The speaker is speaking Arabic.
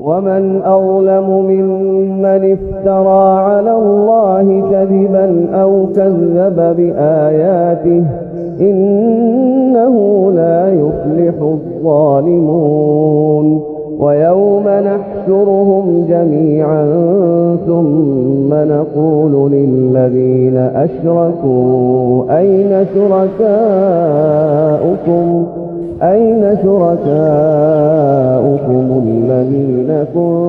ومن أظلم ممن افترى على الله كذبا أو كذب بآياته إنه لا يفلح الظالمون ويوم نحشرهم جميعا ثم نقول للذين أشركوا أين شركاؤكم الذين كنتم